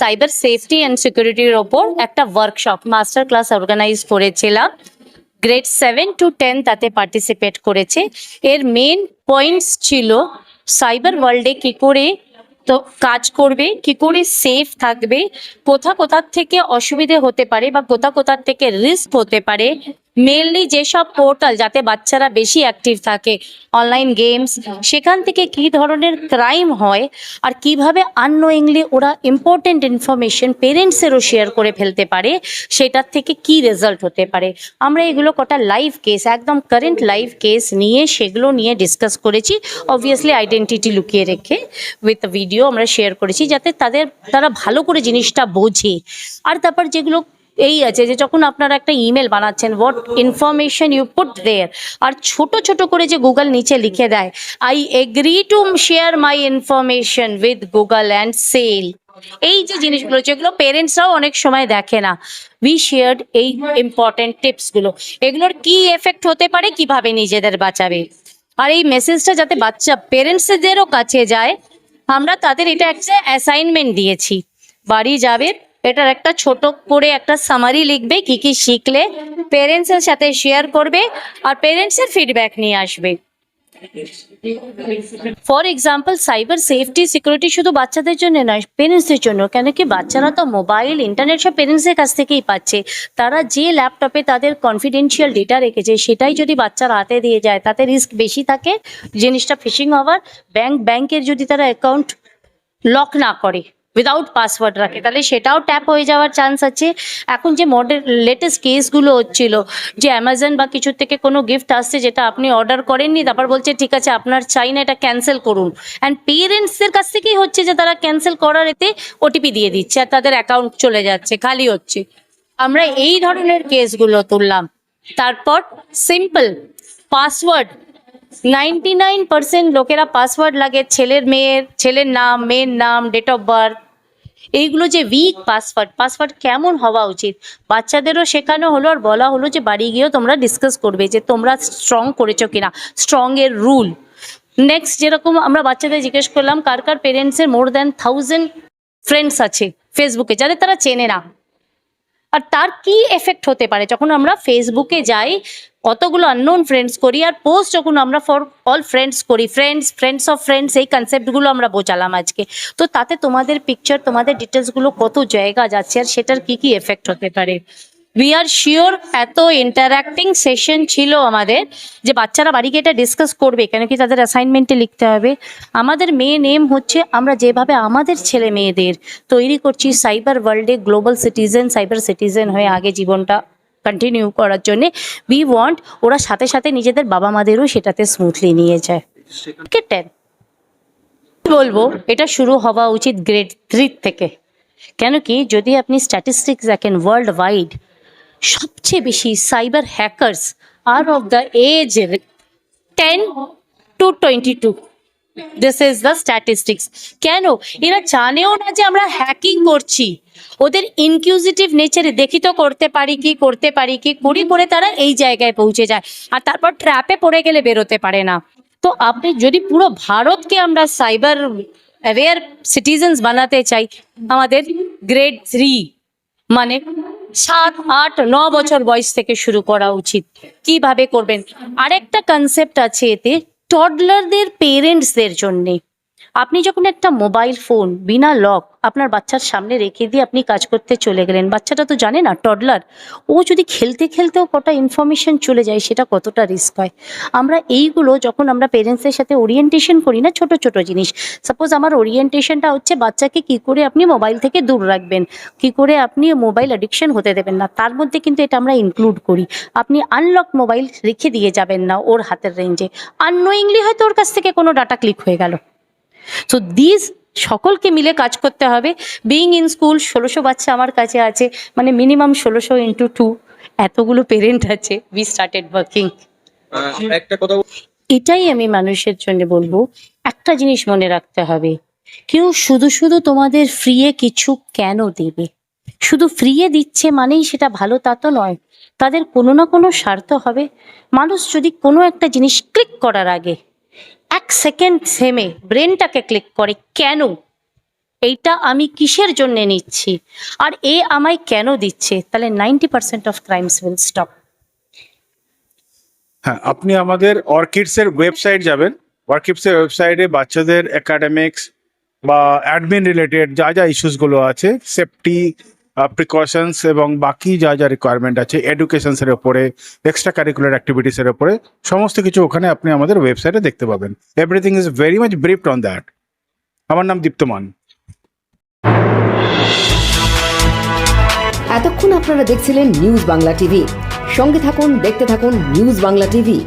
Cyber safety and সিকিউরিটির ওপর একটা ওয়ার্কশপ মাস্টার ক্লাস অর্গানাইজ করেছিলাম। গ্রেড 7 to 10 তাতে পার্টিসিপেট করেছে। এর মেন পয়েন্টস ছিল সাইবার ওয়ার্ল্ডে কি করে তো কাজ করবে, কি করে সেফ থাকবে, কোথা থেকে অসুবিধে হতে পারে বা কোথা থেকে রিস্ক হতে পারে। মেনলি যেসব পোর্টাল যাতে বাচ্চারা বেশি অ্যাক্টিভ থাকে, অনলাইন গেমস, সেখান থেকে কি ধরনের ক্রাইম হয় আর কিভাবে আননোয়িংলি ওরা ইম্পর্টেন্ট ইনফরমেশন পেরেন্টসেরও শেয়ার করে ফেলতে পারে, সেটার থেকে কি রেজাল্ট হতে পারে। আমরা এগুলো কটা লাইভ কেস, একদম কারেন্ট লাইভ কেস নিয়ে সেগুলো নিয়ে ডিসকাস করেছি। অবভিয়াসলি আইডেন্টিটি লুকিয়ে রেখে উইথ ভিডিও আমরা শেয়ার করেছি, যাতে তারা ভালো করে জিনিসটা বোঝে। আর তারপর যেগুলো এই আছে যে যখন আপনারা একটা ইমেল বানাচ্ছেন, what information you put there, আর ছোট করে যে গুগল নিচে লিখে দেয়, I agree to share my information with Google and sell, এই যে জিনিসগুলো যেগুলো পেরেন্টসরাও অনেক সময় দেখে না, উই শেয়ার্ড এই ইম্পর্টেন্ট টিপসগুলো। এগুলোর কি এফেক্ট হতে পারে, কিভাবে নিজেদের বাঁচাবে, আর এই মেসেজটা যাতে বাচ্চা পেরেন্টসদেরও কাছে যায়, আমরা তাদের এটা একটা অ্যাসাইনমেন্ট দিয়েছি। বাড়ি যাবে, এটার একটা ছোট করে একটা সামারি লিখবে, কি কি শিখলে পেরেন্টসের সাথে শেয়ার করবে আর পেরেন্টসের ফিডব্যাক নিয়ে আসবে। For example, cyber safety security শুধু বাচ্চাদের জন্য নয়, পেরেন্টসদের জন্য। কেন কি বাচ্চারা তো মোবাইল, ইন্টারনেট সব পেরেন্টসদের কাছ থেকেই পাচ্ছে। তারা যে ল্যাপটপে তাদের কনফিডেন্সিয়াল ডেটা রেখেছে, সেটাই যদি বাচ্চার হাতে দিয়ে যায়, তাতে রিস্ক বেশি থাকে জিনিসটা ফিশিং হওয়ার। ব্যাংকের যদি তারা অ্যাকাউন্ট লক না করে, উইদাউট পাসওয়ার্ড রাখে, তাহলে সেটাও ট্যাপ হয়ে যাওয়ার চান্স আছে। এখন যে লেটেস্ট কেসগুলো হচ্ছিল, যে অ্যামাজন বা কিছু থেকে কোনো গিফট আসছে যেটা আপনি অর্ডার করেননি, তারপর বলছে ঠিক আছে আপনার চাই না, এটা ক্যান্সেল করুন। অ্যান্ড পেরেন্টসদের কাছ থেকেই হচ্ছে যে তারা ক্যান্সেল করার এতে ওটিপি দিয়ে দিচ্ছে আর তাদের অ্যাকাউন্ট চলে যাচ্ছে, খালি হচ্ছে। আমরা এই ধরনের কেসগুলো তুললাম। তারপর সিম্পল পাসওয়ার্ড, 99% লোকেরা পাসওয়ার্ড লাগে ছেলের নাম, মেয়ের নাম, ডেট অফ বার্থ, এইগুলো যে উইক পাসওয়ার্ড কেমন হওয়া উচিত বাচ্চাদেরও শেখানো হলো। আর বলা হলো যে বাড়ি গিয়েও তোমরা ডিসকাস করবে যে তোমরা স্ট্রং করেছো কিনা, স্ট্রং এর রুল। নেক্সট, যেরকম আমরা বাচ্চাদের জিজ্ঞেস করলাম কার পেরেন্টসের মোর দ্যান 1000 ফ্রেন্ডস আছে ফেসবুকে, যাদের তারা চেনে না, আর তার কি এফেক্ট হতে পারে যখন আমরা ফেসবুকে যাই, কতগুলো আননোন ফ্রেন্ডস করি, আর পোস্ট যখন আমরা ফর অল ফ্রেন্ডস করি, ফ্রেন্ডস অফ ফ্রেন্ডস, এই কনসেপ্টগুলো আমরা বোঝালাম আজকে। তো তাতে তোমাদের পিকচার, তোমাদের ডিটেলসগুলো কত জায়গা যাচ্ছে আর সেটার কি কি এফেক্ট হতে পারে। উই আর শিওর এত ইন্টারাক্টিং সেশন ছিল আমাদের যে বাচ্চারা বাড়ি গিয়ে এটা ডিসকাস করবে, কেন কি তাদের অ্যাসাইনমেন্টে লিখতে হবে। আমাদের মেন এম হচ্ছে আমরা যেভাবে আমাদের ছেলে মেয়েদের তৈরি করছি সাইবার ওয়ার্ল্ডে গ্লোবাল সিটিজেন, সাইবার সিটিজেন হয়ে আগে জীবনটা কন্টিনিউ করার জন্যে, উই ওয়ান্ট ওরা সাথে সাথে নিজেদের বাবা মাদেরও সেটাতে স্মুথলি নিয়ে যায়। বলবো এটা শুরু হওয়া উচিত গ্রেড 3 থেকে। কেন কি যদি আপনি স্ট্যাটিস্টিক্স দেখেন ওয়ার্ল্ড ওয়াইড, সবচেয়ে বেশি cyber hackers are of the age 10 to 22। This is the statistics. কেন? এরা জানেও না যে আমরা হ্যাকিং করছি। ওদের ইনকিউজিটিভ নেচারে দেখি তো করতে পারি কি করে তারা এই জায়গায় পৌঁছে যায়, আর তারপর ট্র্যাপে পড়ে গেলে বেরোতে পারে না। তো আপনি যদি পুরো ভারতকে আমরা সাইবার অ্যাওয়্যার সিটিজেন্স বানাতে চাই, আমাদের গ্রেড 3 মানে 7, 8, 9 বছর বয়স থেকে শুরু করা উচিত। কিভাবে করবেন? আরেকটা কনসেপ্ট আছে এতে, টডলারদের পেরেন্টসদের জন্যে। আপনি যখন একটা মোবাইল ফোন বিনা লক আপনার বাচ্চার সামনে রেখে দিয়ে আপনি কাজ করতে চলে গেলেন, বাচ্চাটা তো জানে না, টডলার, ও যদি খেলতেও কটা ইনফরমেশন চলে যায়, সেটা কতটা রিস্ক হয়। আমরা এইগুলো যখন আমরা পেরেন্টসদের সাথে ওরিয়েন্টেশন করি না, ছোট জিনিস, সাপোজ আমার ওরিয়েন্টেশনটা হচ্ছে বাচ্চাকে কি করে আপনি মোবাইল থেকে দূর রাখবেন, কি করে আপনি মোবাইল অ্যাডিকশন হতে দেবেন না, তার মধ্যে কিন্তু এটা আমরা ইনক্লুড করি। আপনি আনলক মোবাইল রেখে দিয়ে যাবেন না ওর হাতের রেঞ্জে, আননোয়িংলি হয়তো ওর কাছ থেকে কোনো ডাটা ক্লিক হয়ে গেল। সো দিস সকলকে মিলে কাজ করতে হবে। বিইং ইন স্কুল, 1600 বাচ্চা আমার কাছে আছে, মানে মিনিমাম 1600 × 2, এতগুলো পেরেন্ট আছে। We started working. একটা কথা, এটাই আমি মানুষের জন্য বলবো, একটা জিনিস মনে রাখতে হবে, কেউ শুধু তোমাদের ফ্রিয়ে কিছু কেন দেবে? শুধু ফ্রিয়ে দিচ্ছে মানেই সেটা ভালো তা তো নয়, তাদের কোনো না কোনো স্বার্থ হবে। মানুষ যদি কোনো একটা জিনিস ক্লিক করার আগে 1 সেকেন্ড থেমে ব্রেনটাকে ক্লিক করে, কেন এইটা আমি কিসের জন্য নিচ্ছি আর এ আমায় কেন দিচ্ছে, তাহলে 90% অফ ক্রাইমস উইল স্টপ। হ্যাঁ, আপনি আমাদের অর্কিডসের ওয়েবসাইট যাবেন। অর্কিডসের ওয়েবসাইটে বাচ্চাদের একাডেমিক্স বা অ্যাডমিন রিলেটেড যা যা ইস্যুসগুলো আছে, সেফটি প্রিকশনস এবং বাকি যা যা রিকোয়ারমেন্ট আছে এডুকেশনসের ওপরে, এক্সট্রা কারিকুলার অ্যাক্টিভিটিসের ওপরে, সমস্ত কিছু ওখানে আপনি আমাদের ওয়েবসাইটে দেখতে পাবেন। Everything is very much briefed on that. আমার নাম দীপ্তমান। এতক্ষণ আপনারা দেখছিলেন নিউজ বাংলা টিভি। সঙ্গে থাকুন, দেখতে থাকুন নিউজ বাংলা টিভি।